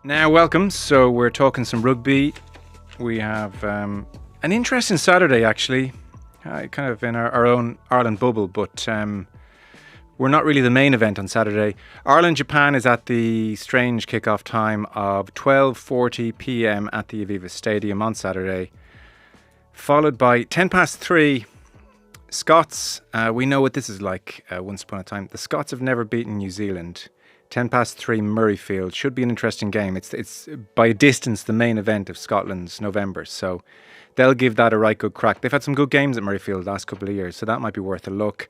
Now, welcome. So we're talking some rugby. We have an interesting Saturday, actually, kind of in our own Ireland bubble, but we're not really the main event on Saturday. Ireland-Japan is at the strange kickoff time of 12:40 p.m. at the Aviva Stadium on Saturday, followed by 3:10. Scots, we know what this is like once upon a time. The Scots have never beaten New Zealand. 3:10 Murrayfield should be an interesting game. It's by a distance the main event of Scotland's November, so they'll give that a right good crack. They've had some good games at Murrayfield the last couple of years, so that might be worth a look.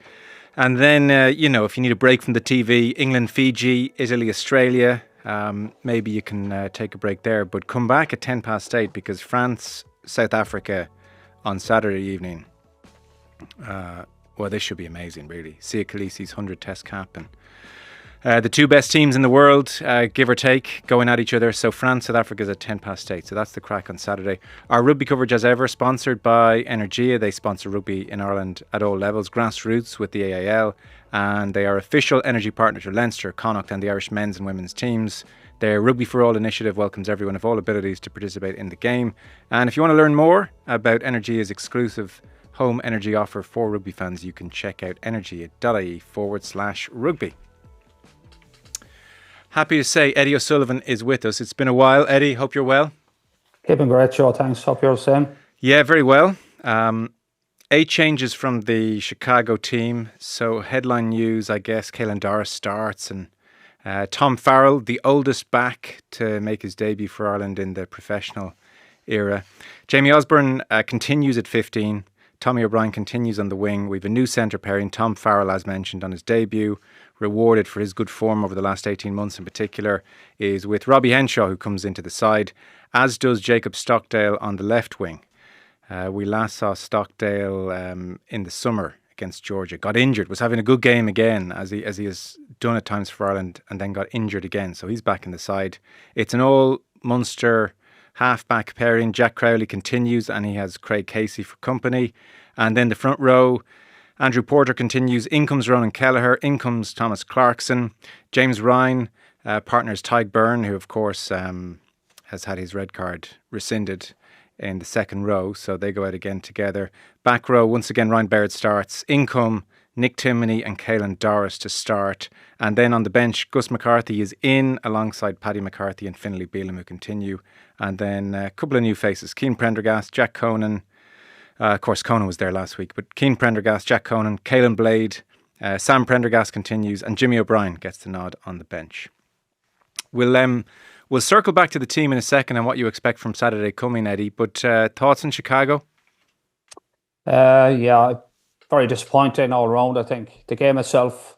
And then, if you need a break from the TV, England, Fiji, Italy, Australia, maybe you can take a break there, but come back at 8:10 because France, South Africa on Saturday evening. Well, this should be amazing, really. Sia Khaleesi's 100 Test cap and the two best teams in the world, give or take, going at each other. So France, South Africa is at 8:10. So that's the crack on Saturday. Our rugby coverage, as ever, sponsored by Energia. They sponsor rugby in Ireland at all levels, grassroots with the AIL, and they are official energy partner to Leinster, Connacht and the Irish men's and women's teams. Their Rugby for All initiative welcomes everyone of all abilities to participate in the game. And if you want to learn more about Energia's exclusive home energy offer for rugby fans, you can check out energia.ie/rugby. Happy to say Eddie O'Sullivan is with us. It's been a while. Eddie, hope you're well. Keeping great, Joe. Thanks. Hope you're the same. Yeah, very well. 8 changes from the Chicago team. So headline news, I guess, Caelan Doris starts and Tom Farrell, the oldest back to make his debut for Ireland in the professional era. Jamie Osborne continues at 15. Tommy O'Brien continues on the wing. We've a new centre pairing. Tom Farrell, as mentioned, on his debut, rewarded for his good form over the last 18 months in particular, is with Robbie Henshaw, who comes into the side, as does Jacob Stockdale on the left wing. We last saw Stockdale in the summer against Georgia, got injured, was having a good game again, as he has done at times for Ireland, and then got injured again. So he's back in the side. It's an all-Munster half-back pairing. Jack Crowley continues, and he has Craig Casey for company. And then the front row, Andrew Porter continues. In comes Ronan Kelleher. In comes Thomas Clarkson. James Ryan partners Tyg Byrne, who of course has had his red card rescinded in the second row. So they go out again together. Back row, once again, Ryan Baird starts. In come Nick Timoney and Caelan Doris to start. And then on the bench, Gus McCarthy is in alongside Paddy McCarthy and Finlay Bealham, who continue. And then a couple of new faces, Cian Prendergast, Jack Conan. Of course, Conan was there last week, but Cian Prendergast, Jack Conan, Caelan Blade, Sam Prendergast continues, and Jimmy O'Brien gets the nod on the bench. We'll circle back to the team in a second and what you expect from Saturday coming, Eddie, but thoughts on Chicago? Yeah, very disappointing all round. I think the game itself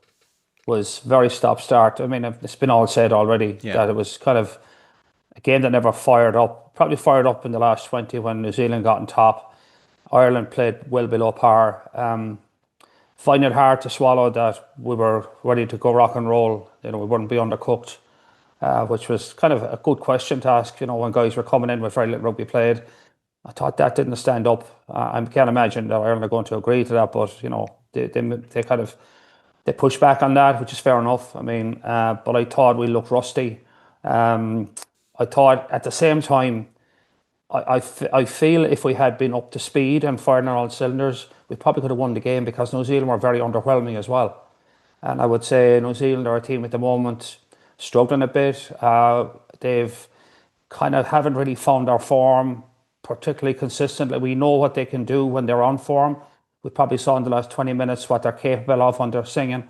was very stop-start. I mean, it's been all said already that it was kind of a game that never fired up. Probably fired up in the last 20 when New Zealand got on top. Ireland played well below par. Find it hard to swallow that we were ready to go rock and roll. We wouldn't be undercooked, which was kind of a good question to ask. When guys were coming in with very little rugby played, I thought that didn't stand up. I can't imagine that Ireland are going to agree to that, but they pushed back on that, which is fair enough. I mean, but I thought we looked rusty. I thought at the same time, I feel if we had been up to speed and firing on all cylinders, we probably could have won the game because New Zealand were very underwhelming as well. And I would say New Zealand are a team at the moment struggling a bit. They've kind of haven't really found their form particularly consistently. We know what they can do when they're on form. We probably saw in the last 20 minutes what they're capable of when they're singing.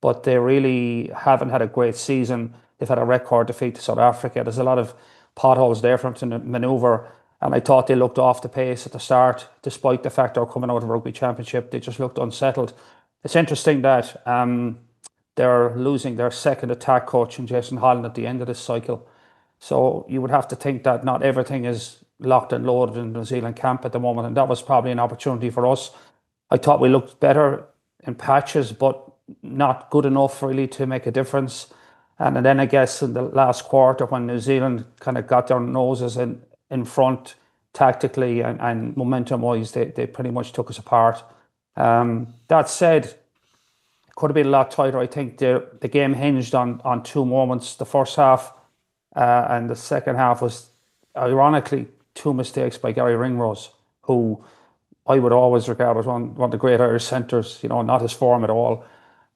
But they really haven't had a great season. They've had a record defeat to South Africa. There's a lot of potholes there for them to manoeuvre. And I thought they looked off the pace at the start, despite the fact they were coming out of a rugby championship. They just looked unsettled. It's interesting that they're losing their second attack coach in Jason Holland at the end of this cycle. So you would have to think that not everything is locked and loaded in the New Zealand camp at the moment. And that was probably an opportunity for us. I thought we looked better in patches, but not good enough really to make a difference. And then I guess in the last quarter when New Zealand kind of got their noses in front tactically and momentum-wise, they pretty much took us apart. That said, it could have been a lot tighter. I think the game hinged on two moments. The first half, And the second half was, ironically, two mistakes by Gary Ringrose, who I would always regard as one of the great Irish centres, not his form at all,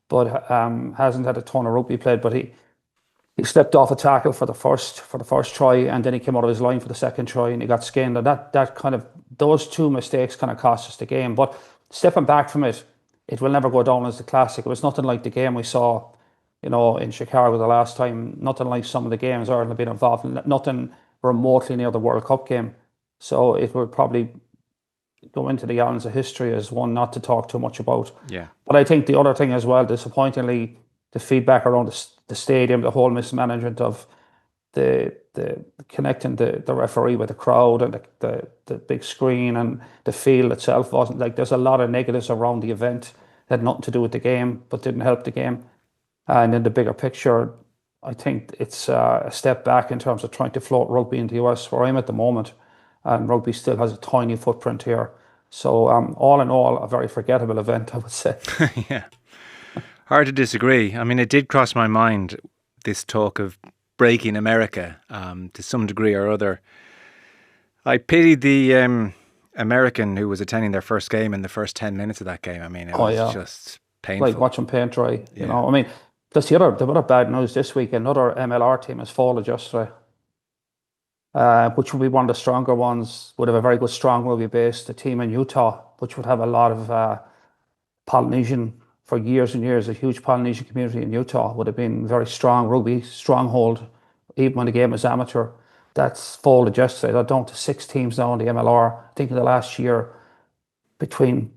but hasn't had a ton of rugby played. But he slipped off a tackle for the first try, and then he came out of his line for the second try, and he got skinned. And that kind of those two mistakes kind of cost us the game. But stepping back from it, it will never go down as the classic. It was nothing like the game we saw, in Chicago the last time. Nothing like some of the games Ireland have been involved in. Nothing remotely near the World Cup game. So it will probably go into the annals of history as one not to talk too much about. Yeah. But I think the other thing as well, disappointingly, the feedback around the stadium, the whole mismanagement of the connecting the referee with the crowd and the big screen and the field itself wasn't like, there's a lot of negatives around the event that had nothing to do with the game but didn't help the game. And in the bigger picture, I think it's a step back in terms of trying to float rugby in the US where I'm at the moment. And rugby still has a tiny footprint here. So all in all, a very forgettable event, I would say. Yeah. Hard to disagree. I mean, it did cross my mind, this talk of breaking America to some degree or other. I pitied the American who was attending their first game in the first 10 minutes of that game. I mean, it was just painful. Like watching paint dry, I mean, plus the other bad news this week, another MLR team has folded yesterday, which would be one of the stronger ones, would have a very good strong rugby base. The team in Utah, which would have a lot of Polynesian, for years and years, a huge Polynesian community in Utah, would have been very strong rugby stronghold, even when the game was amateur. That's folded yesterday. They're down to 6 teams now in the MLR. I think in the last year, between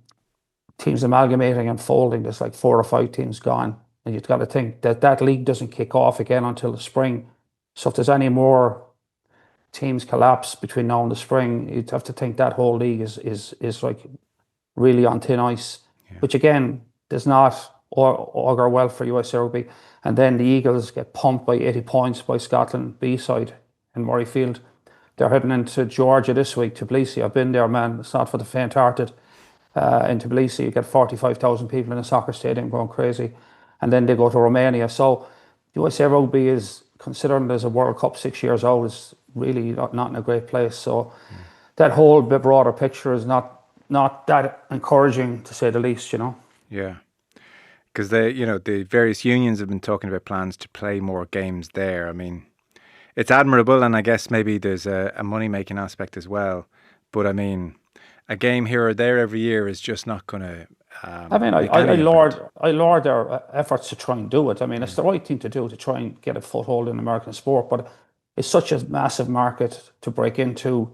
teams amalgamating and folding, there's like 4 or 5 teams gone. And you've got to think that that league doesn't kick off again until the spring. So if there's any more teams collapse between now and the spring, you'd have to think that whole league is like really on thin ice, which again does not augur well for USA Rugby. And then the Eagles get pumped by 80 points by Scotland B-side in Murrayfield. They're heading into Georgia this week, Tbilisi. I've been there, man. It's not for the faint-hearted. In Tbilisi, you get 45,000 people in a soccer stadium going crazy. And then they go to Romania. So USA Rugby is, considering there's a World Cup 6 years out, is really not in a great place. So that whole bit broader picture is not that encouraging, to say the least, Yeah. Because the various unions have been talking about plans to play more games there. I mean, it's admirable, and I guess maybe there's a money-making aspect as well. But I mean, a game here or there every year is just not going to. I mean, I laud their efforts to try and do it. I mean, it's the right thing to do to try and get a foothold in American sport, but it's such a massive market to break into.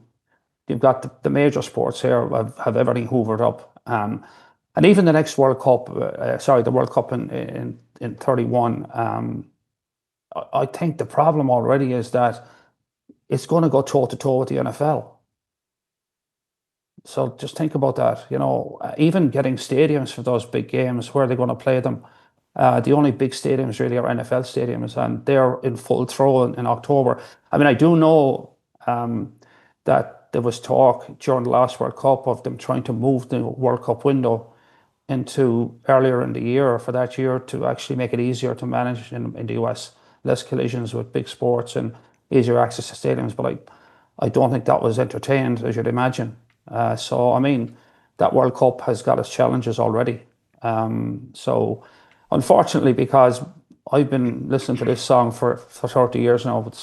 You've got the major sports here have everything hoovered up. And even the next World Cup, the World Cup in 31, I think the problem already is that it's going to go toe-to-toe with the NFL. So just think about that. Even getting stadiums for those big games, where are they going to play them? The only big stadiums really are NFL stadiums, and they're in full throw in October. I mean, I do know that there was talk during the last World Cup of them trying to move the World Cup window into earlier in the year for that year to actually make it easier to manage in the US, less collisions with big sports and easier access to stadiums. But I don't think that was entertained, as you'd imagine. So, I mean, that World Cup has got its challenges already. So, unfortunately, because I've been listening to this song for 30 years now with the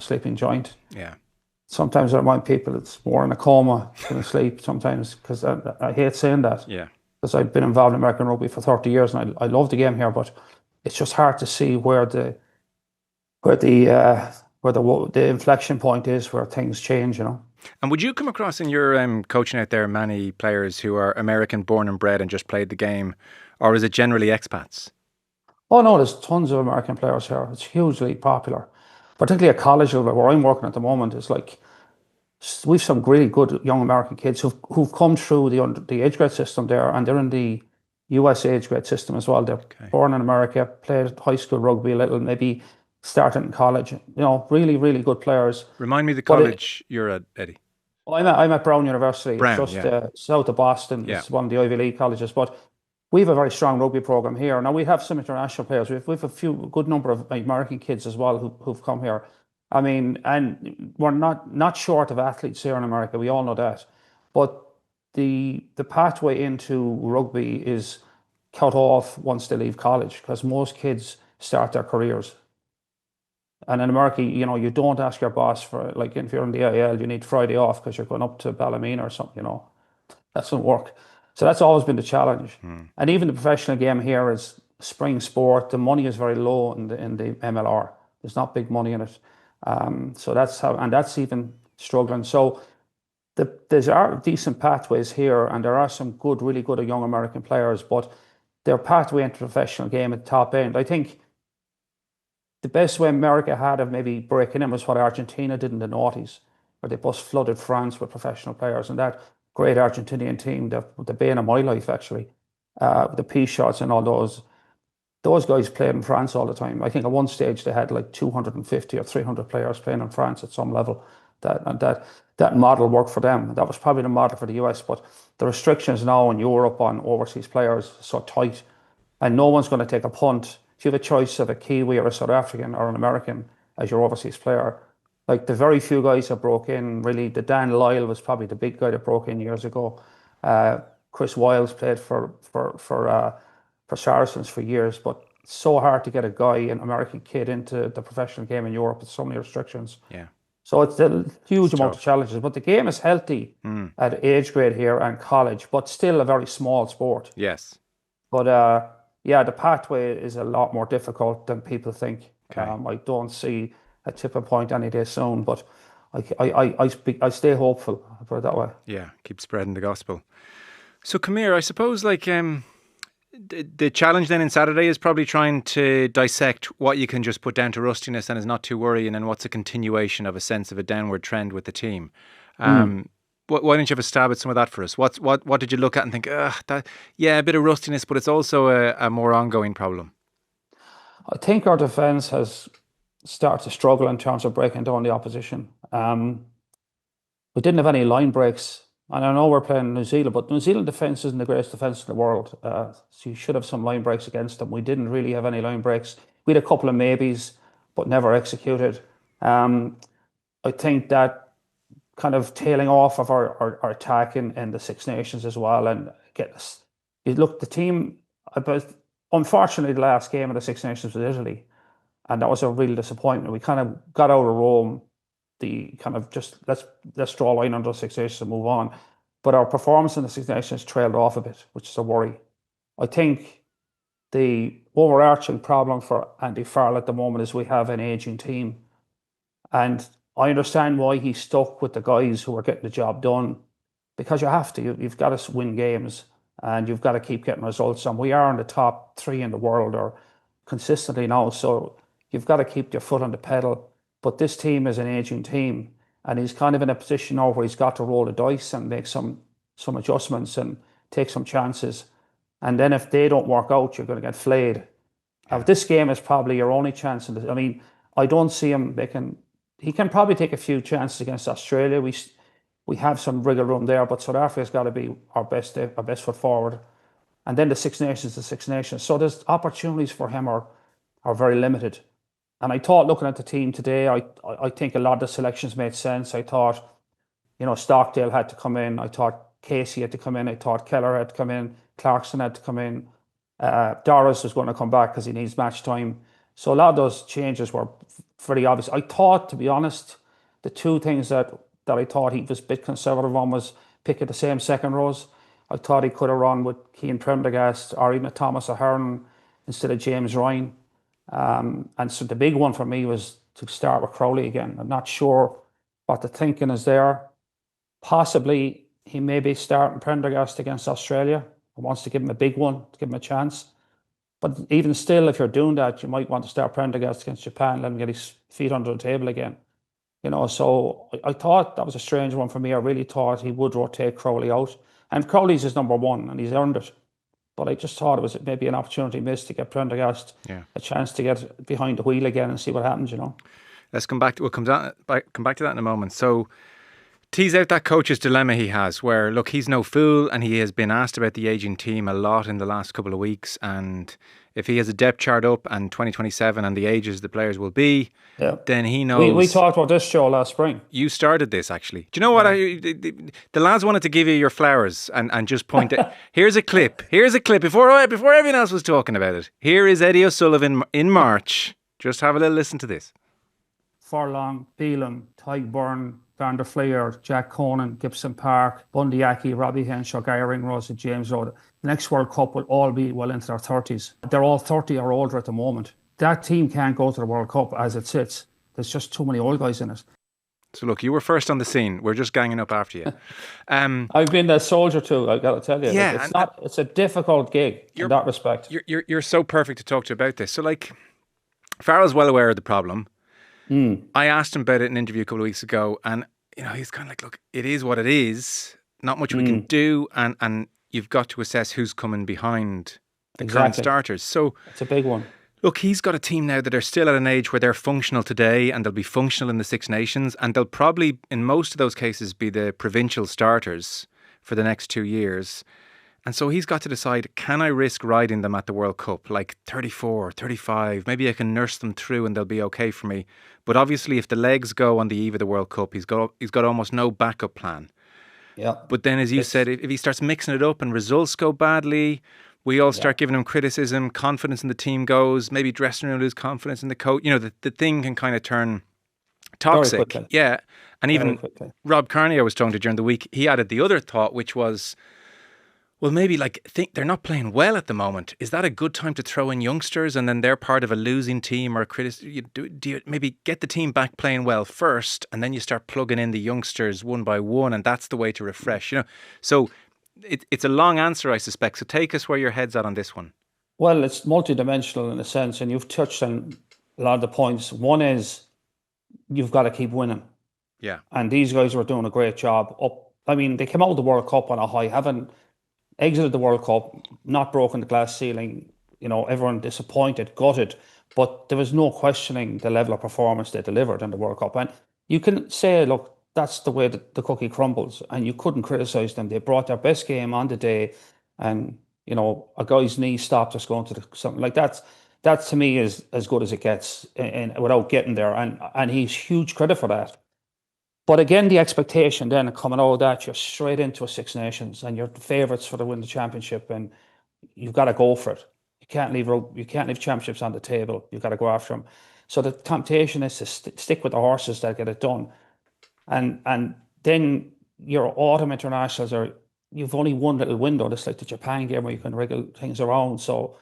sleeping giant. Yeah. Sometimes I remind people it's more in a coma than asleep sometimes, because I hate saying that. Yeah. Because I've been involved in American rugby for 30 years and I love the game here, but it's just hard to see where the inflection point is, where things change, And would you come across in your coaching out there many players who are American born and bred and just played the game, or is it generally expats? Oh no, there's tons of American players here. It's hugely popular, particularly at college level where I'm working at the moment. It's like we've some really good young American kids who've come through the age grade system there, and they're in the US age grade system as well. They're born in America, played high school rugby a little, maybe started in college. Really, really good players. Remind me the college you're at, Eddie. I'm at Brown University, Brown, just south of Boston. Yeah. It's one of the Ivy League colleges, but we have a very strong rugby program here. Now we have some international players. We have a good number of American kids as well who've come here. I mean, and we're not short of athletes here in America. We all know that, but the pathway into rugby is cut off once they leave college because most kids start their careers. And in America, you don't ask your boss for, like, if you're in the IL, you need Friday off because you're going up to Ballymena or something. That doesn't work. So that's always been the challenge. And even the professional game here is spring sport. The money is very low in the MLR. There's not big money in it. So that's how, and that's even struggling. So there are decent pathways here, and there are some good, really good young American players, but their pathway into the professional game at the top end, I think the best way America had of maybe breaking in was what Argentina did in the noughties, where they just flooded France with professional players. And that great Argentinian team, the bane of my life, actually, the P shots and all those guys played in France all the time. I think at one stage they had like 250 or 300 players playing in France at some level. That model worked for them. That was probably the model for the US, but the restrictions now in Europe on overseas players are so tight, and no one's going to take a punt. If you have a choice of a Kiwi or a South African or an American as your overseas player, like the very few guys that broke in, really, the Dan Lyle was probably the big guy that broke in years ago. Chris Wiles played for Saracens for years, but it's so hard to get a guy, an American kid, into the professional game in Europe with so many restrictions. Yeah. So it's a huge It's amount of tough. challenges. But the game is healthy at age grade here and college, but still a very small sport. Yes. But yeah, the pathway is a lot more difficult than people think. Okay. I don't see a tipping point any day soon, but I stay hopeful, I'll put it that way. Yeah. Keep spreading the gospel. So, come here. I suppose, like, the challenge then in Saturday is probably trying to dissect what you can just put down to rustiness and is not too worrying, and what's a continuation of a sense of a downward trend with the team. Why don't you have a stab at some of that for us? What did you look at and think, yeah, a bit of rustiness, but it's also a more ongoing problem? I think our defence has started to struggle in terms of breaking down the opposition. We didn't have any line breaks. And I know we're playing New Zealand, but New Zealand defence isn't the greatest defence in the world. So you should have some line breaks against them. We didn't really have any line breaks. We had a couple of maybes, but never executed. I think that kind of tailing off of our attack in the Six Nations as well, and get us. You look, the team, about, unfortunately, the last game of the Six Nations was Italy, and that was a real disappointment. We kind of got out of Rome, the kind of just let's draw a line under the Six Nations and move on. But our performance in the Six Nations trailed off a bit, which is a worry. I think the overarching problem for Andy Farrell at the moment is we have an aging team, and I understand why he's stuck with the guys who are getting the job done, because you have to. You've got to win games, and you've got to keep getting results. And we are in the top three in the world, or consistently now. So you've got to keep your foot on the pedal. But this team is an aging team, and he's kind of in a position now where he's got to roll the dice and make some adjustments and take some chances. And then if they don't work out, you're going to get flayed. This game is probably your only chance. I mean, I don't see him making. He can probably take a few chances against Australia. We have some wriggle room there, but South Africa's got to be our best foot forward. And then the Six Nations. So there's opportunities for him are very limited. And I thought, looking at the team today, I think a lot of the selections made sense. I thought, Stockdale had to come in. I thought Casey had to come in. I thought Keller had to come in. Clarkson had to come in. Doris was going to come back because he needs match time. So a lot of those changes were pretty obvious. I thought, to be honest, the two things that I thought he was a bit conservative on was picking the same second rows. I thought he could have run with Cian Prendergast or even Thomas Ahern instead of James Ryan. And so the big one for me was to start with Crowley again. I'm not sure what the thinking is there. Possibly he may be starting Prendergast against Australia. He wants to give him a big one, to give him a chance. But even still, if you're doing that, you might want to start Prendergast against Japan, let him get his feet under the table again. So I thought that was a strange one for me. I really thought he would rotate Crowley out. And Crowley's his number one, and he's earned it. But I just thought it was maybe an opportunity missed to get Prendergast a chance to get behind the wheel again and see what happens. Let's come back to that in a moment. So tease out that coach's dilemma he has, where look, he's no fool, and he has been asked about the aging team a lot in the last couple of weeks. And if he has a depth chart up and 2027 and the ages the players will be, Yeah. then he We knows. talked about this show last spring. You started this actually. Do you know what? Yeah. The lads wanted to give you your flowers and just point it. Here's a clip. Here's a clip before everyone else was talking about it. Here is Eddie O'Sullivan in March. Just have a little listen to this. Furlong, Phelan, Tyke Byrne, Van der Fleer, Jack Conan, Gibson Park, Bundy Aki, Robbie Henshaw, Gary Ringrose, and James Road. The next World Cup will all be well into their 30s. They're all 30 or older at the moment. That team can't go to the World Cup as it sits. There's just too many old guys in it. So look, you were first on the scene. We're just ganging up after you. I've been a soldier too, I've got to tell you. Yeah, it's a difficult gig in that respect. You're so perfect to talk to about this. So like, Farrell's well aware of the problem. I asked him about it in an interview a couple of weeks ago, and he's kind of like, look, it is what it is. Not much we can do, and you've got to assess who's coming behind the current starters. So it's a big one. Look, he's got a team now that are still at an age where they're functional today, and they'll be functional in the Six Nations, and they'll probably, in most of those cases, be the provincial starters for the next 2 years. And so he's got to decide, can I risk riding them at the World Cup? Like 34, 35, maybe I can nurse them through and they'll be okay for me. But obviously if the legs go on the eve of the World Cup, he's got almost no backup plan. Yeah. But then, as you said, if he starts mixing it up and results go badly, we all start giving him criticism, confidence in the team goes, maybe dressing room lose confidence in the coach. The thing can kind of turn toxic. Yeah. And even Rob Carney I was talking to during the week, he added the other thought, which was, well, maybe think they're not playing well at the moment. Is that a good time to throw in youngsters and then they're part of a losing team or do you maybe get the team back playing well first and then you start plugging in the youngsters one by one, and that's the way to refresh, So it's a long answer, I suspect. So take us where your head's at on this one. Well, it's multidimensional in a sense, and you've touched on a lot of the points. One is you've got to keep winning. Yeah. And these guys were doing a great job. They came out of the World Cup on a high, haven't exited the World Cup, not broken the glass ceiling, everyone disappointed, gutted, but there was no questioning the level of performance they delivered in the World Cup. And you can say, look, that's the way that the cookie crumbles, and you couldn't criticise them. They brought their best game on the day, and, a guy's knee stopped us going to something like that. That to me is as good as it gets and without getting there. And he's huge credit for that. But again, the expectation then coming out of that, you're straight into a Six Nations and you're the favourites for to win the championship, and you've got to go for it. You can't leave championships on the table. You've got to go after them. So the temptation is to stick with the horses that get it done, and then your autumn internationals you've only one little window. It's like the Japan game where you can wriggle things around. So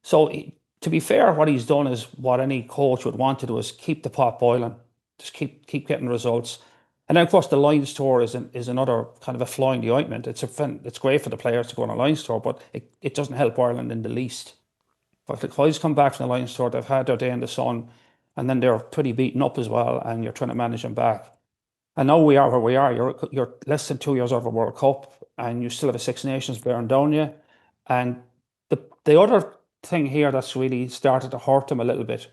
to be fair, what he's done is what any coach would want to do, is keep the pot boiling, just keep getting results. And then, of course, the Lions Tour is another kind of a fly in the ointment. It's great for the players to go on a Lions Tour, but it doesn't help Ireland in the least. But if the guys come back from the Lions Tour, they've had their day in the sun, and then they're pretty beaten up as well, and you're trying to manage them back. And now we are where we are. You're less than 2 years out of a World Cup, and you still have a Six Nations bearing down you. And the other thing here that's really started to hurt them a little bit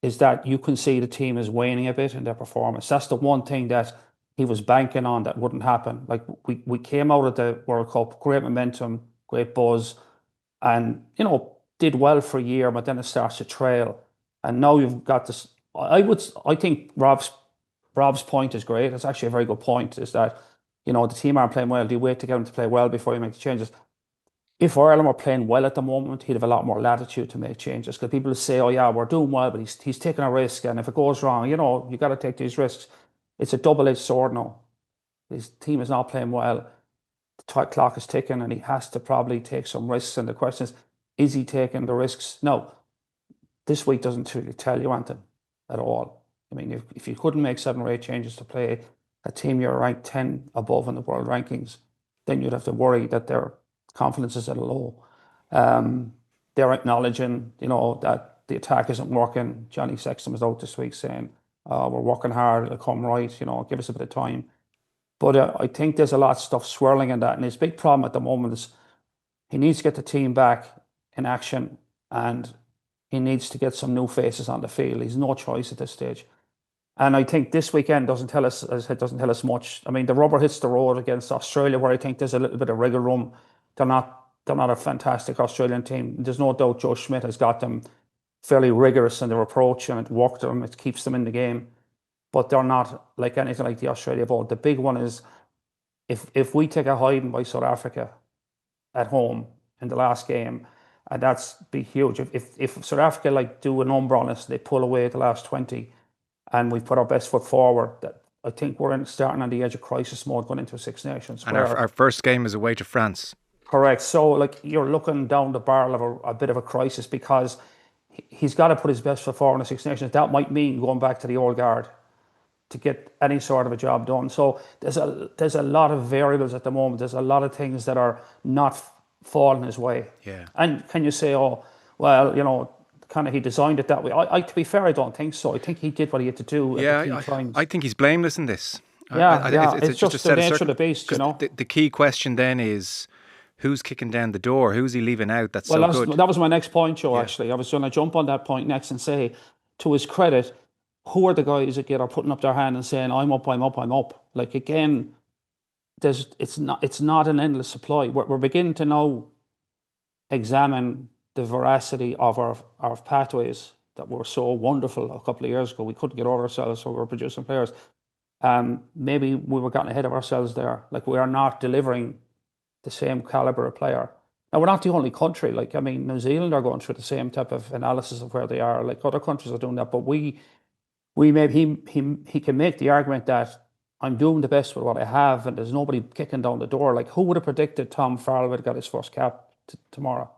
is that you can see the team is waning a bit in their performance. That's the one thing that he was banking on that wouldn't happen. Like we came out of the World Cup, great momentum, great buzz, and did well for a year, but then it starts to trail. And now you've got this. I think Rob's point is great. It's actually a very good point. Is that the team aren't playing well. Do you wait to get them to play well before you make the changes? If Ireland were playing well at the moment, he'd have a lot more latitude to make changes. Because people say, "Oh yeah, we're doing well, but he's taking a risk, and if it goes wrong, you got to take these risks." It's a double-edged sword now. His team is not playing well. The clock is ticking, and he has to probably take some risks. And the question is he taking the risks? No. This week doesn't really tell you anything at all. I mean, if you couldn't make 7 or 8 changes to play a team you're ranked 10 above in the world rankings, then you'd have to worry that their confidence is at a low. They're acknowledging, that the attack isn't working. Johnny Sexton was out this week saying, we're working hard, it'll come right, give us a bit of time. But I think there's a lot of stuff swirling in that. And his big problem at the moment is he needs to get the team back in action, and he needs to get some new faces on the field. He's no choice at this stage. And I think this weekend doesn't tell us, as I said, doesn't tell us much. I mean, the rubber hits the road against Australia, where I think there's a little bit of wriggle room. They're not a fantastic Australian team. There's no doubt Joe Schmidt has got them fairly rigorous in their approach, and it worked them. It keeps them in the game, but they're not like anything like the Australia ball. The big one is if we take a hiding by South Africa at home in the last game, and that's be huge. If South Africa like do a number on us, they pull away at the last 20, and we put our best foot forward, that I think we're starting on the edge of crisis mode going into Six Nations. And our first game is away to France. Correct. So like you're looking down the barrel of a bit of a crisis, because he's got to put his best foot forward in the Six Nations. That might mean going back to the old guard to get any sort of a job done. So there's a lot of variables at the moment. There's a lot of things that are not falling his way. Yeah. And can you say, oh, well, kind of he designed it that way? To be fair, I don't think so. I think he did what he had to do at the key times. I think he's blameless in this. It's just the nature of the beast, The key question then is, who's kicking down the door? Who's he leaving out? That's good. That was my next point, Joe, actually. I was going to jump on that point next and say, to his credit, who are the guys that are putting up their hand and saying, I'm up, I'm up, I'm up? Like, again, it's not an endless supply. We're beginning to now examine the veracity of our pathways that were so wonderful a couple of years ago. We couldn't get over ourselves, so we were producing players. Maybe we were getting ahead of ourselves there. Like, we are not delivering the same caliber of player. Now, we're not the only country. Like, I mean, New Zealand are going through the same type of analysis of where they are. Like, other countries are doing that, but we maybe he can make the argument that I'm doing the best with what I have, and there's nobody kicking down the door. Like, who would have predicted Tom Farrell would have got his first cap tomorrow?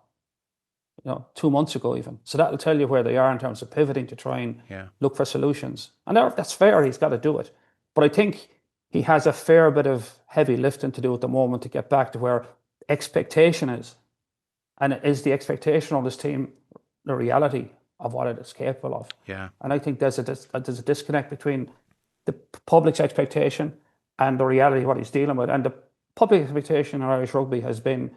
2 months ago even. So that'll tell you where they are in terms of pivoting to try and look for solutions. And that's fair. He's got to do it. But I think he has a fair bit of heavy lifting to do at the moment to get back to where expectation is. And is the expectation on this team the reality of what it is capable of? Yeah. And I think there's a disconnect between the public's expectation and the reality of what he's dealing with. And the public expectation in Irish rugby has been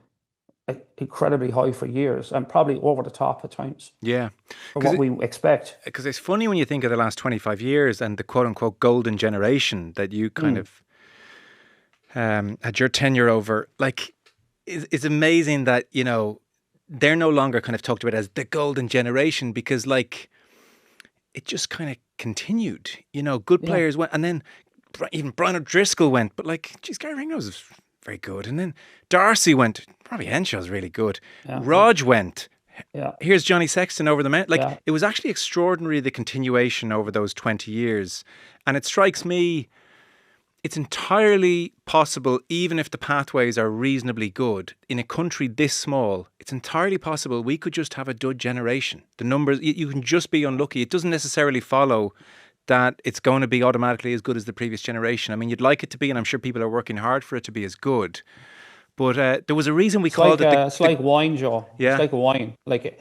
incredibly high for years, and probably over the top at times. Yeah. For what we expect. Because it's funny when you think of the last 25 years and the quote-unquote golden generation that you kind of had your tenure over. Like, it's amazing that, they're no longer kind of talked about as the golden generation, because, like, it just kind of continued. Good players went, and then even Brian O'Driscoll went, but, like, geez, Gary Ringrose was very good. And then Darcy went. Probably Henshaw's really good. Yeah. Rog went. Yeah. Here's Johnny Sexton over the mountain. Like, it was actually extraordinary, the continuation over those 20 years. And it strikes me, it's entirely possible, even if the pathways are reasonably good, in a country this small, it's entirely possible we could just have a dud generation. The numbers, you can just be unlucky. It doesn't necessarily follow that it's going to be automatically as good as the previous generation. I mean, you'd like it to be, and I'm sure people are working hard for it to be as good. But there was a reason we called it... It's like wine, Joe. Yeah. It's like wine. Like,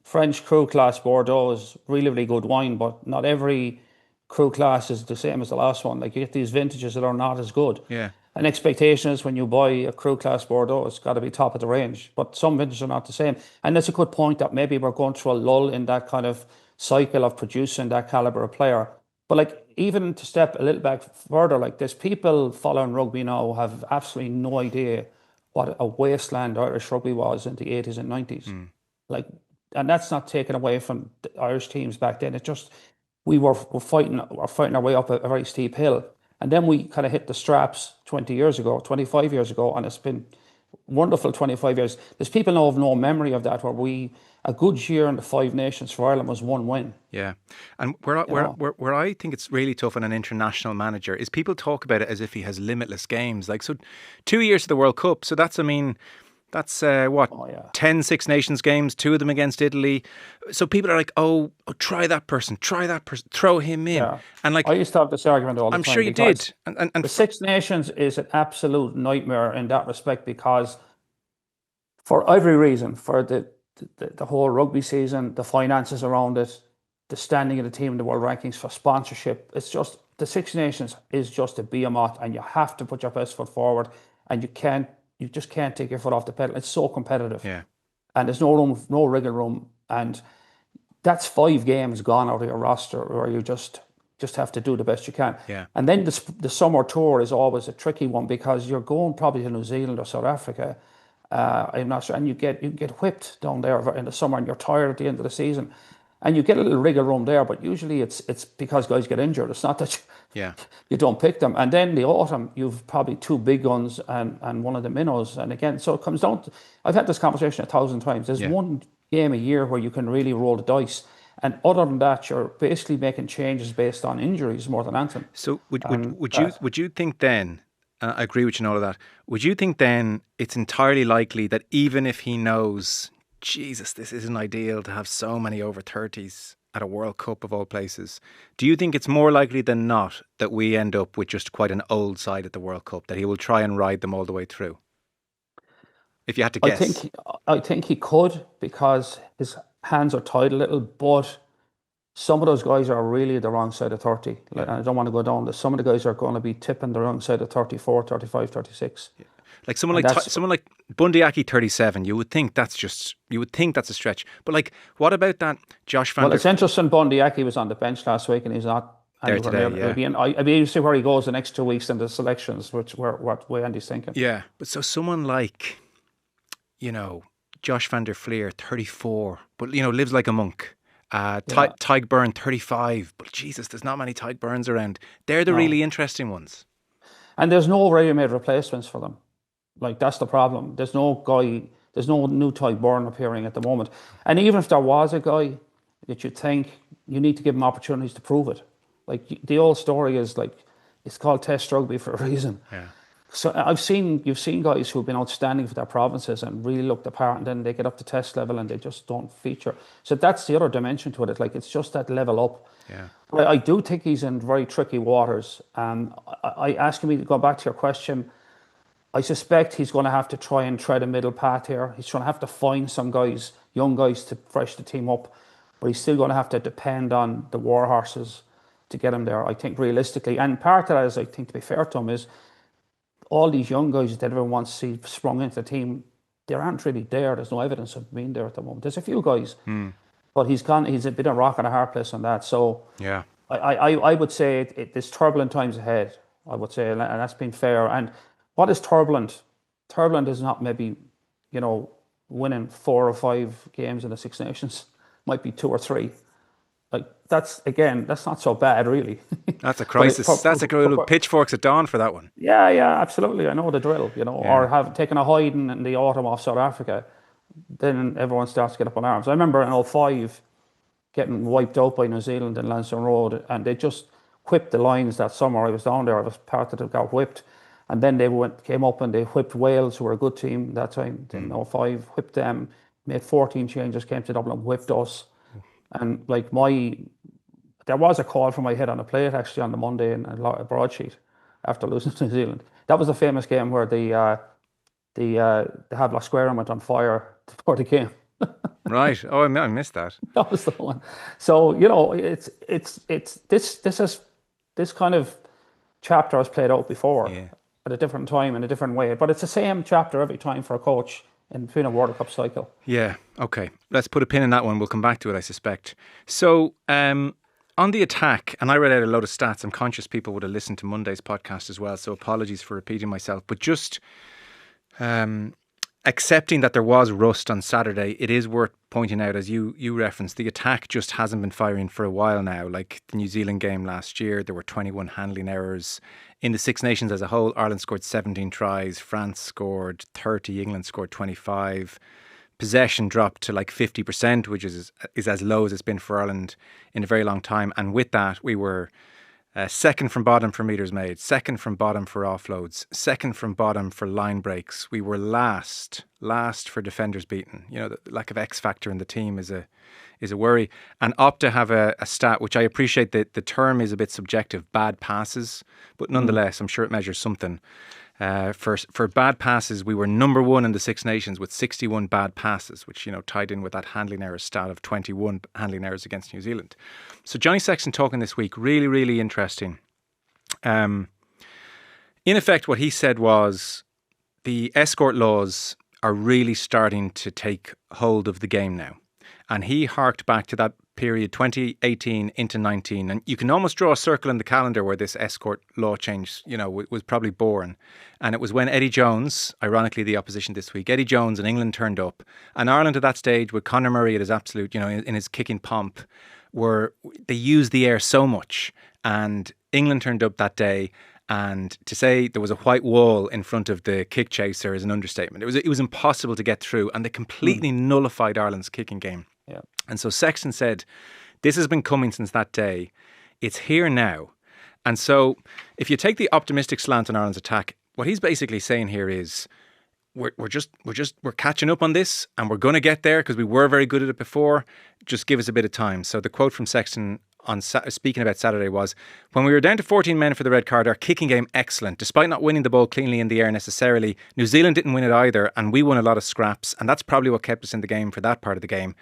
French Cru Class Bordeaux is really, really good wine, but not every Cru Class is the same as the last one. Like, you get these vintages that are not as good. Yeah. An expectation is when you buy a Cru Class Bordeaux, it's got to be top of the range. But some vintages are not the same. And that's a good point, that maybe we're going through a lull in that kind of cycle of producing that caliber of player. But, like, even to step a little back further, like, there's people following rugby now who have absolutely no idea what a wasteland Irish rugby was in the 80s and 90s. Like, and that's not taken away from the Irish teams back then. It's just we were fighting our way up a very steep hill. And then we kind of hit the straps 20 years ago, 25 years ago, and it's been wonderful 25 years. There's people now have no memory of that, where a good year in the Five Nations for Ireland was one win. Yeah. And where I think it's really tough on an international manager is people talk about it as if he has limitless games. Like, so 2 years to the World Cup. So that's 10 Six Nations games, 2 of them against Italy. So people are like, oh, try that person, throw him in. Yeah. And, like, I used to have this argument all the time. I'm sure you did. And the Six Nations is an absolute nightmare in that respect, because for every reason, for the whole rugby season, the finances around it, the standing of the team in the world rankings, for sponsorship, it's just, the Six Nations is just a behemoth, and you have to put your best foot forward, and you just can't take your foot off the pedal. It's so competitive. Yeah. And there's no wriggle room. And that's 5 games gone out of your roster where you just just have to do the best you can. Yeah. And then the summer tour is always a tricky one because you're going probably to New Zealand or South Africa. I'm not sure, and you get whipped down there in the summer, and you're tired at the end of the season, and you get a little wriggle room there. But usually it's because guys get injured. It's not that Yeah. you don't pick them. And then the autumn, you've probably two big guns and one of the minnows. And again, so it comes down to, I've had this conversation 1,000 times. There's one game a year where you can really roll the dice. And other than that, you're basically making changes based on injuries more than anything. So would you think then, I agree with you and all of that, would you think then it's entirely likely that even if he knows, Jesus, this isn't ideal to have so many over 30s at a World Cup of all places, do you think it's more likely than not that we end up with just quite an old side at the World Cup, that he will try and ride them all the way through? If you had to guess. I think he could, because his hands are tied a little, but some of those guys are really the wrong side of 30. Like, I don't want to go down. Some of the guys are going to be tipping the wrong side of 34, 35, 36. Yeah. Like someone like Bundyaki 37, you would think that's a stretch. But like, what about that Josh Van der... Well, it's interesting. Bundyaki was on the bench last week and he's not there today. Yeah. I'd be able to see where he goes the next 2 weeks in the selections, what way Andy's thinking. Yeah, but so someone like, Josh Van der Fleer, 34, but lives like a monk. Tyg Byrne, 35, but Jesus, there's not many Tyg Byrnes around. They're the really interesting ones. And there's no ready-made replacements for them. Like, that's the problem. There's no new Tyg Byrne appearing at the moment. And even if there was a guy that you think, you need to give him opportunities to prove it. Like, the old story is like, it's called Test Rugby for a reason. Yeah. So you've seen guys who've been outstanding for their provinces and really looked the part, and then they get up to test level and they just don't feature. So that's the other dimension to it. It's just that level up. Yeah. But I do think he's in very tricky waters. I asking me to go back to your question, I suspect he's going to have to try and tread a middle path here. He's going to have to find some guys, young guys, to fresh the team up, but he's still going to have to depend on the war horses to get him there, I think, realistically. And part of that is, I think, to be fair to him, is all these young guys that everyone wants to see sprung into the team, they aren't really there. There's no evidence of being there at the moment. There's a few guys, but he's a bit of a rock and a hard place on that. So yeah, I would say there's turbulent times ahead, I would say, and that's been fair. And what is turbulent? Turbulent is not maybe, winning 4 or 5 games in the Six Nations. Might be 2 or 3. Like, that's not so bad, really. That's a crisis. That's a little pitchforks at dawn for that one. Yeah, absolutely. I know the drill, or have taken a hiding in the autumn off South Africa. Then everyone starts to get up on arms. I remember in 2005 getting wiped out by New Zealand in Lansdowne Road, and they just whipped the Lions that summer. I was down there. I was part of it, got whipped. And then they came up and they whipped Wales, who were a good team that time, in 2005, whipped them, made 14 changes, came to Dublin, whipped us. And there was a call from my head on a plate actually on the Monday in a broadsheet after losing to New Zealand. That was the famous game where the Havelock Square went on fire before the game. Right. Oh, I missed that. That was the one. So it's this kind of chapter has played out before at a different time in a different way, but it's the same chapter every time for a coach in between a World Cup cycle. Yeah. Okay. Let's put a pin in that one. We'll come back to it, I suspect. So, on the attack, and I read out a load of stats. I'm conscious people would have listened to Monday's podcast as well, so apologies for repeating myself. But just accepting that there was rust on Saturday, it is worth pointing out, as you referenced, the attack just hasn't been firing for a while now. Like the New Zealand game last year, there were 21 handling errors. In the Six Nations as a whole, Ireland scored 17 tries, France scored 30, England scored 25. Possession dropped to like 50%, which is as low as it's been for Ireland in a very long time. And with that, we were second from bottom for metres made, second from bottom for offloads, second from bottom for line breaks. We were last for defenders beaten. The lack of X factor in the team is a worry. And Opta have a stat, which I appreciate that the term is a bit subjective, bad passes, but nonetheless, I'm sure it measures something. For bad passes, we were number 1 in the Six Nations with 61 bad passes, which, tied in with that handling error stat of 21 handling errors against New Zealand. So Johnny Sexton talking this week, really, really interesting. In effect, what he said was the escort laws are really starting to take hold of the game now. And he harked back to that period 2018 into 19. And you can almost draw a circle in the calendar where this escort law change, was probably born. And it was when Eddie Jones, ironically the opposition this week, Eddie Jones and England turned up. And Ireland at that stage, with Conor Murray at his absolute, in his kicking pomp, they used the air so much. And England turned up that day. And to say there was a white wall in front of the kick chaser is an understatement. It was impossible to get through, and they completely nullified Ireland's kicking game. Yeah. And so Sexton said, this has been coming since that day. It's here now. And so if you take the optimistic slant on Ireland's attack, what he's basically saying here is we're catching up on this, and we're going to get there because we were very good at it before. Just give us a bit of time. So the quote from Sexton speaking about Saturday was, when we were down to 14 men for the red card, our kicking game excellent. Despite not winning the ball cleanly in the air necessarily, New Zealand didn't win it either, and we won a lot of scraps, and that's probably what kept us in the game for that part of the game.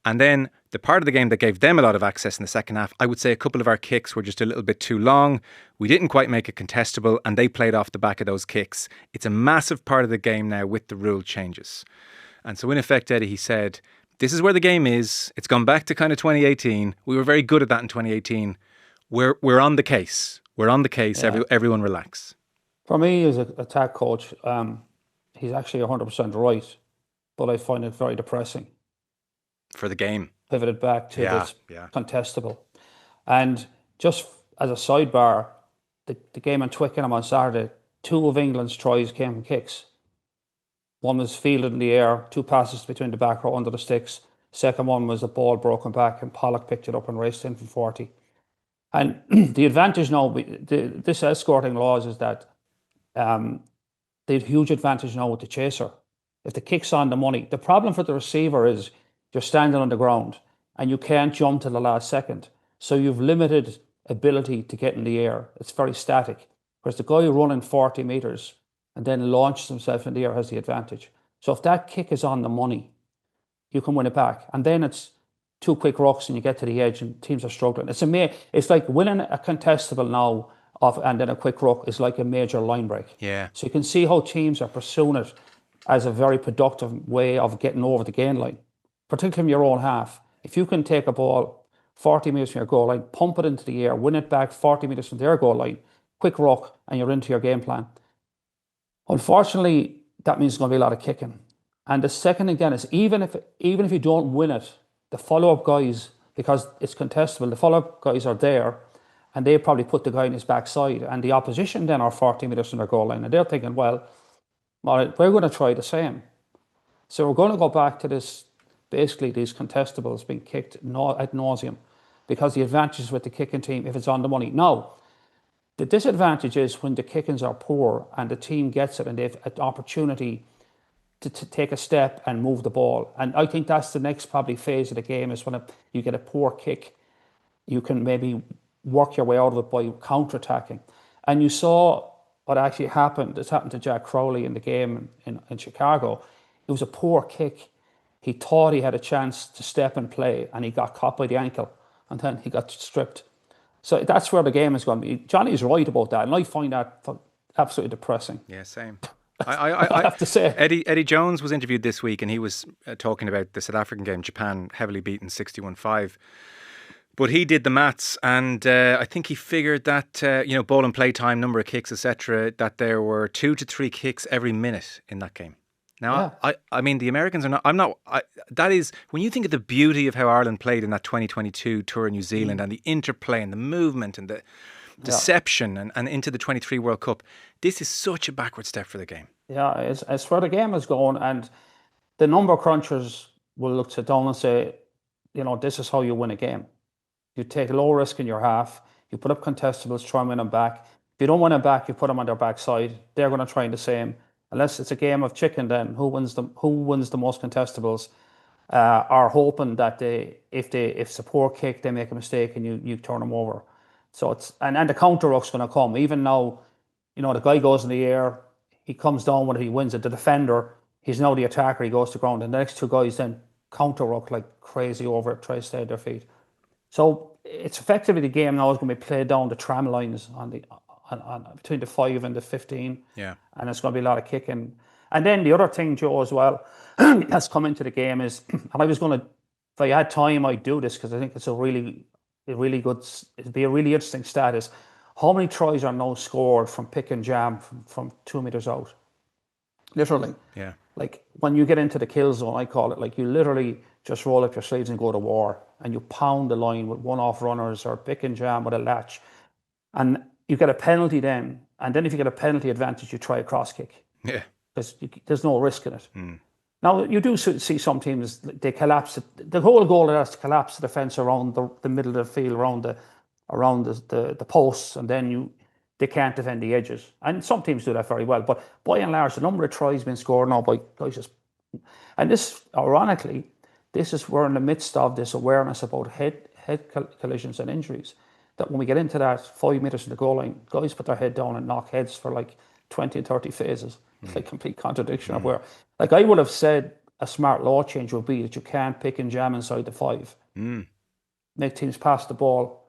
And then the part of the game that gave them a lot of access in the second half, I would say a couple of our kicks were just a little bit too long. We didn't quite make it contestable, and they played off the back of those kicks. It's a massive part of the game now with the rule changes. And so in effect, Eddie, he said, this is where the game is. It's gone back to kind of 2018. We were very good at that in 2018. We're on the case. We're on the case. Yeah. Everyone relax. For me, as an attack coach, he's actually 100% right, but I find it very depressing. For the game. Pivoted back to this contestable. And just as a sidebar, the game in Twickenham on Saturday, 2 of England's tries came from kicks. One was fielded in the air, 2 passes between the back row under the sticks. Second one was a ball broken back, and Pollock picked it up and raced in from 40. And the advantage now, this escorting laws is that they have huge advantage now with the chaser. If the kick's on the money, the problem for the receiver is you're standing on the ground and you can't jump to the last second. So you've limited ability to get in the air. It's very static. Whereas the guy running 40 metres and then launches himself in the air has the advantage. So if that kick is on the money, you can win it back. And then it's 2 quick rucks and you get to the edge and teams are struggling. It's like winning a contestable now and then a quick ruck is like a major line break. Yeah. So you can see how teams are pursuing it as a very productive way of getting over the gain line, particularly from your own half. If you can take a ball 40 metres from your goal line, pump it into the air, win it back 40 metres from their goal line, quick ruck, and you're into your game plan. Unfortunately, that means there's going to be a lot of kicking. And the second again is even if you don't win it, the follow-up guys, because it's contestable, the follow-up guys are there and they probably put the guy in his backside, and the opposition then are 40 metres from their goal line and they're thinking, well, all right, we're going to try the same. So we're going to go back to this, basically these contestables being kicked ad nauseum, because the advantage is with the kicking team if it's on the money. Now, the disadvantage is when the kickings are poor and the team gets it and they've an opportunity to take a step and move the ball. And I think that's the next probably phase of the game, is when you get a poor kick, you can maybe work your way out of it by counter-attacking. And you saw what actually happened. This happened to Jack Crowley in the game in Chicago. It was a poor kick. He thought he had a chance to step and play, and he got caught by the ankle, and then he got stripped. So that's where the game is going to be. Johnny's right about that, and I find that absolutely depressing. Yeah, same. I have to say. Eddie Jones was interviewed this week, and he was talking about the South African game, Japan heavily beaten 61-5. But he did the maths, and I think he figured that, ball and play time, number of kicks, etc., that there were 2 to 3 kicks every minute in that game. Now, yeah. I mean, the Americans are not, that is, when you think of the beauty of how Ireland played in that 2022 tour in New Zealand and the interplay and the movement and the deception and into the 23 World Cup, this is such a backward step for the game. Yeah, it's where the game is going, and the number crunchers will look sit down and say, this is how you win a game. You take low risk in your half, you put up contestables, try and win them back. If you don't win them back, you put them on their backside. They're going to try the same. Unless it's a game of chicken, then who wins the most contestables? Are hoping that if it's a poor kick, they make a mistake and you turn them over. So it's and the counter ruck's going to come. Even now, the guy goes in the air, he comes down when he wins it. The defender, he's now the attacker. He goes to ground, and the next 2 guys then counter ruck like crazy over it, try to stay at their feet. So it's effectively the game now is going to be played down the tram lines on between the 5 and the 15. Yeah. And it's going to be a lot of kicking. And then the other thing, Joe, as well, that's come into the game is, and I was going to if I had time, I'd do this because I think it's a really good, it'd be a really interesting stat is how many tries are now scored from pick and jam from 2 meters out? Literally. Yeah. Like when you get into the kill zone, I call it, like you literally just roll up your sleeves and go to war and you pound the line with one-off runners or pick and jam with a latch. And you get a penalty then. And then if you get a penalty advantage, you try a cross kick Yeah. because there's no risk in it. Now, you do see some teams, they collapse it. The whole goal is to collapse the defence around the middle of the field, around the posts, and then they can't defend the edges. And some teams do that very well. But by and large, the number of tries being scored now by guys just... And this, ironically, we're in the midst of this awareness about head collisions and injuries. That when we get into that 5 meters from the goal line, guys put their head down and knock heads for like 20 and 30 phases. It's like complete contradiction of where, like I would have said a smart law change would be that you can't pick and jam inside the 5. Make teams pass the ball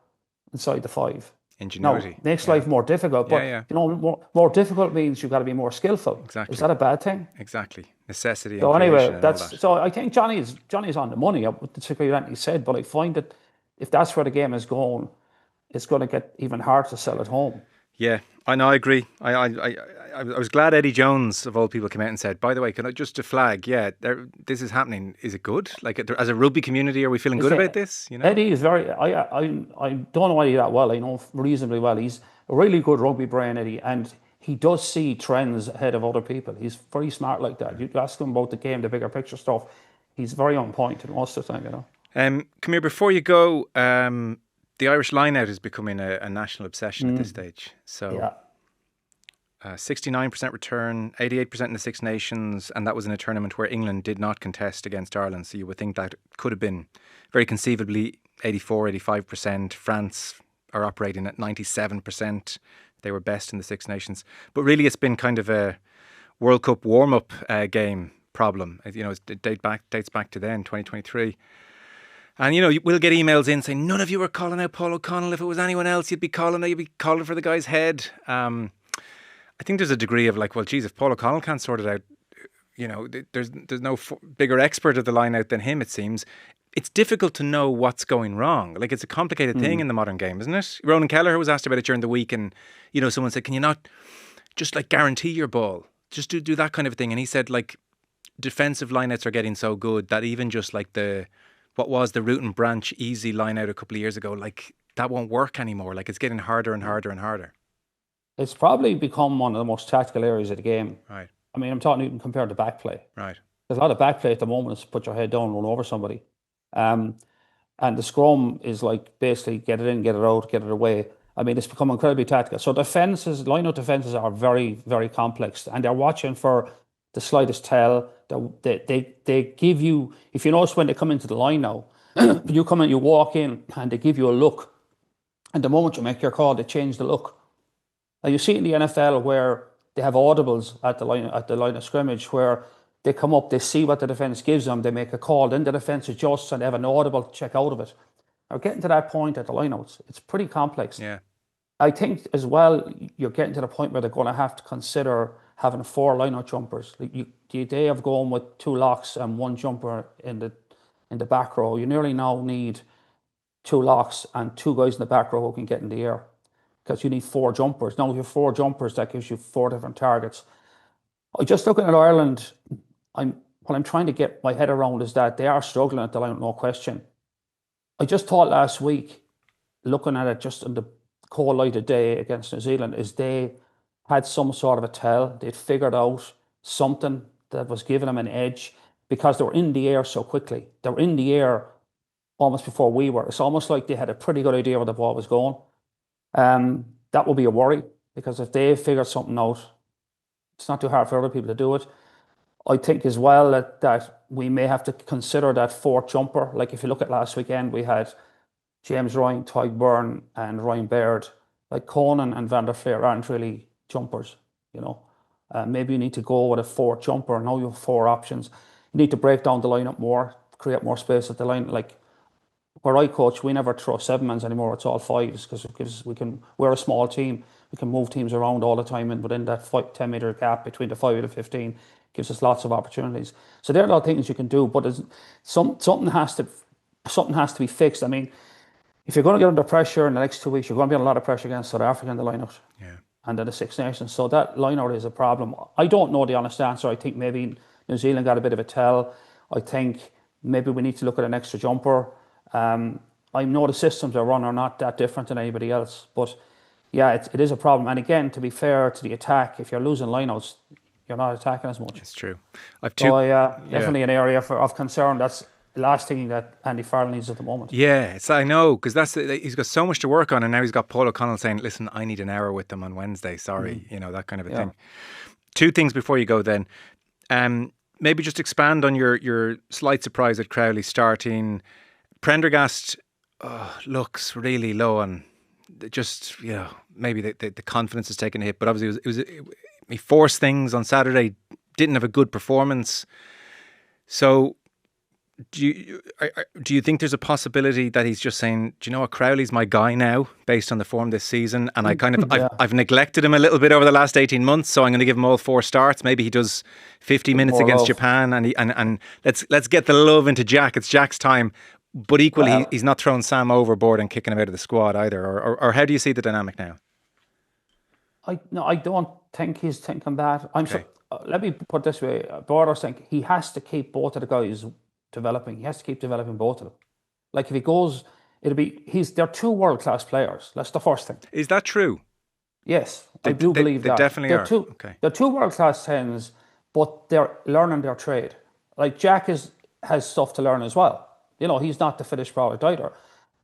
inside the 5. Ingenuity. Now, makes life more difficult, but Yeah. you know, more difficult means you've got to be more skillful. Exactly. Is that a bad thing? Exactly. Necessity and So creation anyway, and all that. so I think Johnny's on the money, particularly what he said, but I find that if that's where the game is going, it's going to get even harder to sell at home. Yeah, I know. I agree. I was glad Eddie Jones of all people came out and said, "By the way, can I just a flag? Yeah, this is happening. Is it good? Like as a rugby community, are we feeling good about this? You know, Eddie is very. I don't know Eddie that well. I know reasonably well. He's a really good rugby brain, Eddie, and he does see trends ahead of other people. He's very smart like that. You ask him about the game, the bigger picture stuff. He's very on point in most of the time. You know. Come here before you go. The Irish lineout is becoming a national obsession at this stage. So. Yeah. 69% return, 88% in the Six Nations, and that was in a tournament where England did not contest against Ireland. So you would think that could have been very conceivably 84, 85%. France are operating at 97%. They were best in the Six Nations. But really it's been kind of a World Cup warm-up game problem. You know, it dates back to then, 2023. And, you know, we'll get emails in saying, none of you were calling out Paul O'Connell. If it was anyone else, you'd be calling for the guy's head. I think there's a degree of like, well, geez, if Paul O'Connell can't sort it out, you know, there's no bigger expert of the line out than him, it seems. It's difficult to know what's going wrong. Like, it's a complicated thing in the modern game, isn't it? Ronan Kelleher was asked about it during the week and, you know, someone said, can you not just like guarantee your ball? Just do that kind of thing. And he said, like, defensive lineouts are getting so good that even just like what was the root and branch easy lineout a couple of years ago, like that won't work anymore. Like, it's getting harder and harder and harder. It's probably become one of the most tactical areas of the game. Right. I mean, I'm talking even compared to back play. Right. There's a lot of back play at the moment is put your head down, run over somebody. And the scrum is like basically get it in, get it out, get it away. I mean, it's become incredibly tactical. So line-out defenses are very, very complex, and they're watching for the slightest tell. They give you, if you notice when they come into the line now, you come in, you walk in, and they give you a look. And the moment you make your call, they change the look. Now you see it in the NFL where they have audibles at the line of scrimmage where they come up, they see what the defence gives them, they make a call, then the defence adjusts and they have an audible to check out of it. Now getting to that point at the lineouts, it's pretty complex. Yeah. I think as well, you're getting to the point where they're going to have to consider having 4 lineout jumpers. Like the idea of going with 2 locks and 1 jumper in the back row, you nearly now need 2 locks and 2 guys in the back row who can get in the air. Because you need 4 jumpers. Now, if you have 4 jumpers, that gives you 4 different targets. Just looking at Ireland, what I'm trying to get my head around is that they are struggling at the line, no question. I just thought last week, looking at it just in the cold light of day against New Zealand, is they had some sort of a tell. They'd figured out something that was giving them an edge because they were in the air so quickly. They were in the air almost before we were. It's almost like they had a pretty good idea where the ball was going. That will be a worry because if they figure something out, it's not too hard for other people to do it. I think as well that we may have to consider that 4th jumper. Like if you look at last weekend, we had James Ryan, Tyke Byrne and Ryan Baird. Like Conan and Van der Fleer aren't really jumpers, you know. Maybe you need to go with a 4th jumper. Now you have 4 options. You need to break down the lineup more, create more space at the line. Like where I coach, we never throw 7-mans anymore. It's all 5s because we're a small team. We can move teams around all the time, and within that 10-meter gap between the 5 and the 15 gives us lots of opportunities. So there are a lot of things you can do, but something has to something has to be fixed. I mean, if you're going to get under pressure in the next 2 weeks, you're going to be under a lot of pressure against South Africa in the lineout. Yeah. And then the Six Nations. So that lineout is a problem. I don't know the honest answer. I think maybe New Zealand got a bit of a tell. I think maybe we need to look at an extra jumper. I know the systems are run are not that different than anybody else, but yeah, it is a problem. And again, to be fair to the attack, if you're losing lineouts, you're not attacking as much. It's true. I've So yeah, definitely an area of concern. That's the last thing that Andy Farrell needs at the moment. Yeah, I know, because he's got so much to work on, and now he's got Paul O'Connell saying, "Listen, I need an hour with them on Wednesday. Sorry, that kind of a thing." Two things before you go, then. Maybe just expand on your slight surprise at Crowley starting. Prendergast looks really low on just maybe the confidence is taking a hit, but obviously he forced things on Saturday, didn't have a good performance. So do you think there's a possibility that he's just saying, do you know what, Crowley's my guy now based on the form this season, and I've neglected him a little bit over the last 18 months, so I'm going to give him all 4 starts. Maybe he does 50 minutes against Japan, and let's get the love into Jack. It's Jack's time. But equally, he's not throwing Sam overboard and kicking him out of the squad either. Or how do you see the dynamic now? I don't think he's thinking that. Let me put it this way. Borders think he has to keep both of the guys developing. He has to keep developing both of them. Like if he goes, they're 2 world-class players. That's the first thing. Is that true? Yes, I do believe that. They definitely are. They're 2 world-class 10s, but they're learning their trade. Like Jack has stuff to learn as well. He's not the finished product either.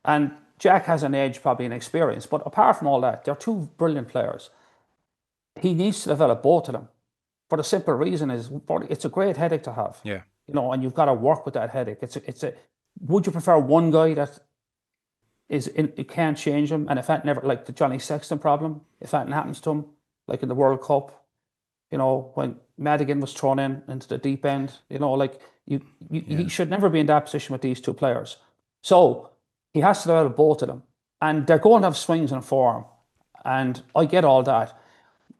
And Jack has an edge, probably an experience. But apart from all that, they're 2 brilliant players. He needs to develop both of them. For the simple reason is it's a great headache to have. Yeah. And you've got to work with that headache. Would you prefer one guy that you can't change him? And if that never, like the Johnny Sexton problem, if that happens to him, like in the World Cup, when Madigan was thrown into the deep end, he should never be in that position with these 2 players. So he has to develop both of them. And they're going to have swings in form. And I get all that.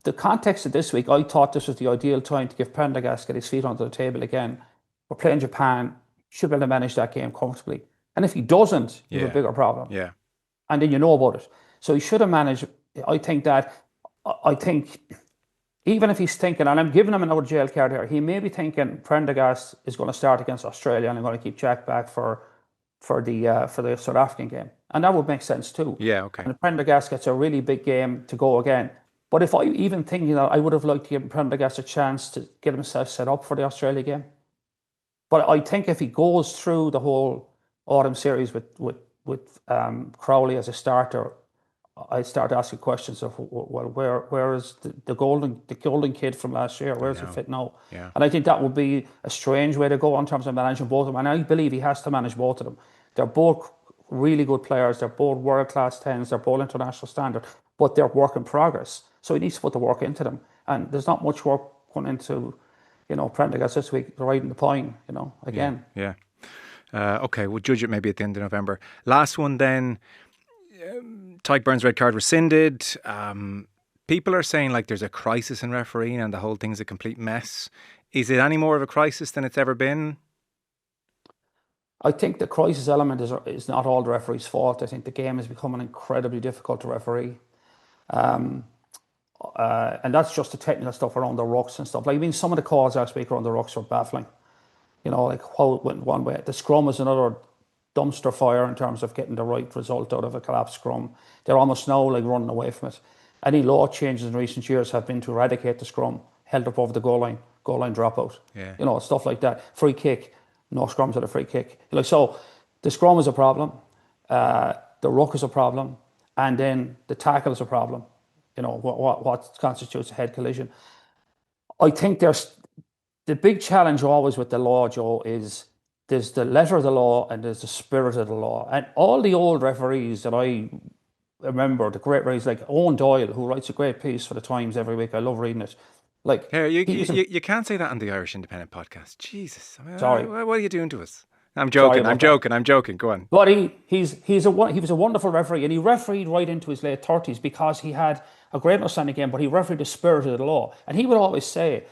The context of this week, I thought this was the ideal time to give Prendergast get his feet onto the table again. We're playing Japan. Should be able to manage that game comfortably. And if he doesn't, you have a bigger problem. Yeah. And then you know about it. So he should have managed. I think even if he's thinking, and I'm giving him another jail card here, he may be thinking Prendergast is going to start against Australia and I'm going to keep Jack back for the South African game. And that would make sense too. Yeah, okay. And Prendergast gets a really big game to go again. But if I even think, I would have liked to give Prendergast a chance to get himself set up for the Australia game. But I think if he goes through the whole autumn series with Crowley as a starter, I start asking questions of, well, where is the golden kid from last year? Where's he fit now? Yeah. And I think that would be a strange way to go in terms of managing both of them. And I believe he has to manage both of them. They're both really good players. They're both world-class 10s. They're both international standard, but they're work in progress. So he needs to put the work into them. And there's not much work going into, Prendergast this week, riding the pine, again. Yeah. Okay, we'll judge it maybe at the end of November. Last one then, Tyke Burns' red card rescinded. People are saying like there's a crisis in refereeing and the whole thing's a complete mess. Is it any more of a crisis than it's ever been? I think the crisis element is not all the referee's fault. I think the game is becoming incredibly difficult to referee. And that's just the technical stuff around the rucks and stuff. Like, some of the calls last week around the rucks were baffling. Like how it went one way. The scrum was another dumpster fire in terms of getting the right result out of a collapsed scrum. They're almost now like running away from it. Any law changes in recent years have been to eradicate the scrum, held up over the goal line dropout. Yeah. Stuff like that. Free kick, no scrums at a free kick. So the scrum is a problem, the ruck is a problem, and then the tackle is a problem. What constitutes a head collision. I think there's the big challenge always with the law, Joe, is there's the letter of the law and there's the spirit of the law. And all the old referees that I remember, the great referees like Owen Doyle, who writes a great piece for the Times every week. I love reading it. Like, here, you can't say that on the Irish Independent podcast. Jesus, sorry, what are you doing to us? I'm joking. I'm joking. Go on. But he was a wonderful referee, and he refereed right into his late 30s because he had a great understanding game. But he refereed the spirit of the law, and he would always say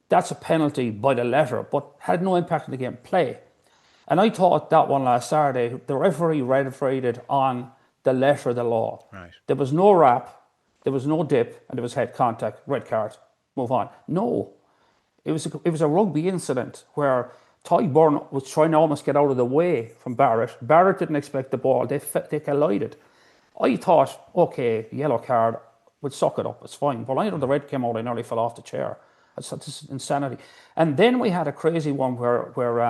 that's a penalty by the letter, but had no impact on the game play. And I thought that one last Saturday, the referee refereed it on the letter of the law. Right. There was no wrap, there was no dip, and there was head contact, red card, move on. No, it was a rugby incident where Ty Byrne was trying to almost get out of the way from Barrett. Barrett didn't expect the ball. They collided. I thought, okay, yellow card, we'll suck it up. It's fine. But I know the red came out. I nearly fell off the chair. I said, this is insanity. And then we had a crazy one where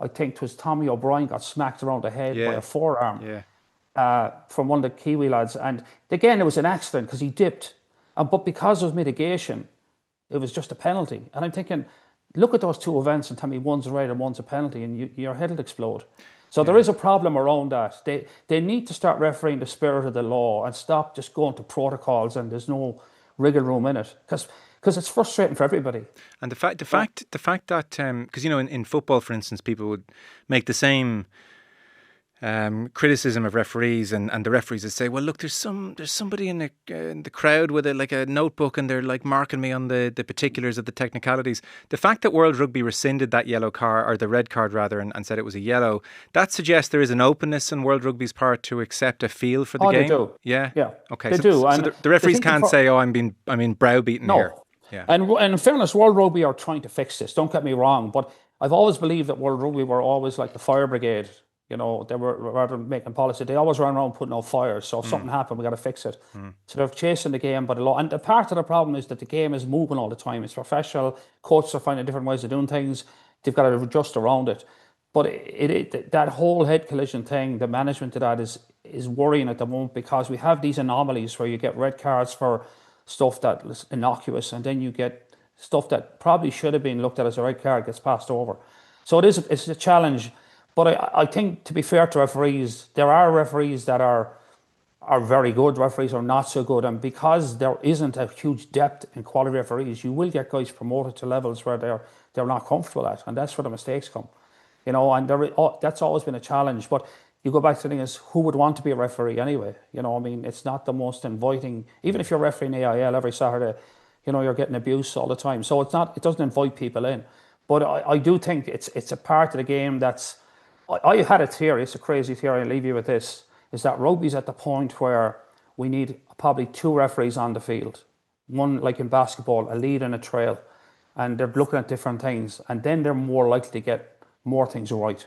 I think it was Tommy O'Brien got smacked around the head by a forearm from one of the Kiwi lads. And again, it was an accident because he dipped. But because of mitigation, it was just a penalty. And I'm thinking, look at those two events and tell me one's a red and one's a penalty, and your head will explode. So there is a problem around that. They need to start refereeing the spirit of the law and stop just going to protocols and there's no wriggle room in it, because it's frustrating for everybody. And the fact that because in football, for instance, people would make the same criticism of referees, and the referees would say, well, look, there's somebody in the crowd with a notebook, and they're like marking me on the particulars of the technicalities. The fact that World Rugby rescinded that yellow card, or the red card rather, and said it was a yellow, that suggests there is an openness on World Rugby's part to accept a feel for the game. They do. Yeah. Okay. They do. So the referees can't say, "Oh, I'm being browbeaten here." Yeah. And in fairness, World Rugby are trying to fix this. Don't get me wrong, but I've always believed that World Rugby were always like the fire brigade. They were, rather than making policy, they always ran around putting out fires. So if something happened, we got to fix it. So they're chasing the game by the law. And the part of the problem is that the game is moving all the time. It's professional. Coaches are finding different ways of doing things. They've got to adjust around it. But that whole head collision thing, the management of that is worrying at the moment, because we have these anomalies where you get red cards for stuff that is innocuous, and then you get stuff that probably should have been looked at as a red card gets passed over. So it's a challenge. But I think, to be fair to referees, there are referees that are very good, referees are not so good. And because there isn't a huge depth in quality referees, you will get guys promoted to levels where they're not comfortable at. And that's where the mistakes come. And that's always been a challenge. But you go back to the thing is, who would want to be a referee anyway? It's not the most inviting. Even if you're refereeing AIL every Saturday, you're getting abuse all the time. So it doesn't invite people in. But I do think it's a part of the game that's, I had a theory, it's a crazy theory, I'll leave you with this, is that rugby's at the point where we need probably two referees on the field. One, like in basketball, a lead and a trail, and they're looking at different things, and then they're more likely to get more things right.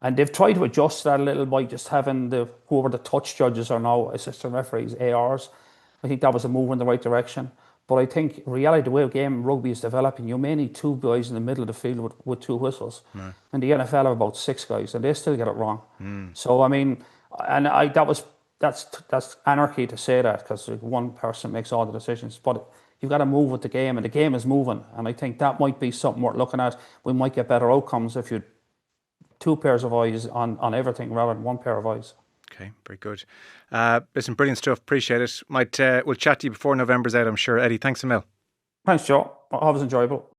And they've tried to adjust that a little by just having whoever the touch judges are now assistant referees, ARs. I think that was a move in the right direction. But I think in reality, the way the game rugby is developing, you may need two guys in the middle of the field with two whistles. Right. And the NFL have about six guys, and they still get it wrong. So I mean, that's anarchy to say that, because one person makes all the decisions. But you've got to move with the game, and the game is moving. And I think that might be something worth looking at. We might get better outcomes if you two pairs of eyes on everything rather than one pair of eyes. Okay, very good. Listen, brilliant stuff. Appreciate it. We'll chat to you before November's out, I'm sure. Eddie, thanks a mil. Thanks, Joe. Always enjoyable.